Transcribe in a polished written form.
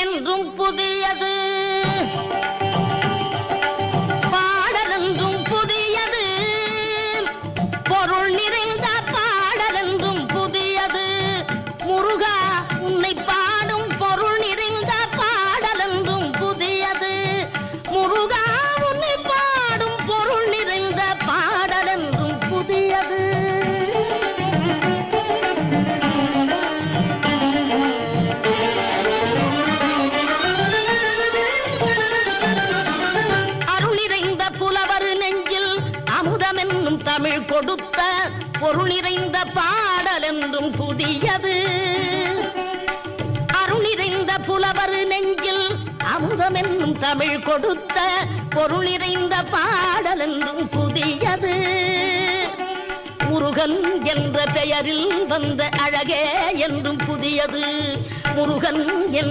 என்றும் புதியது, பாடலென்றும் புதியது, பொருள் நிறைந்த பாடலென்றும் புதியது. முருகா உன்னை பாடும் பொருள் நிறைந்த பாடலென்றும் புதியது. முருகா உன்னை பாடும் பொருள் நிறைந்த பாடலென்றும் புதியது. தமிழ் கொடுத்த பொருள் நிறைந்த பாடல் என்றும் புதியது. அருள் நிறைந்த புலவர் நெஞ்சில் அமுதம் என்னும் தமிழ் கொடுத்த பொருள் நிறைந்த பாடல் என்றும் புதியது. முருகன் என்ற பெயரில் வந்த அழகே என்றும் புதியது. முருகன் என்ற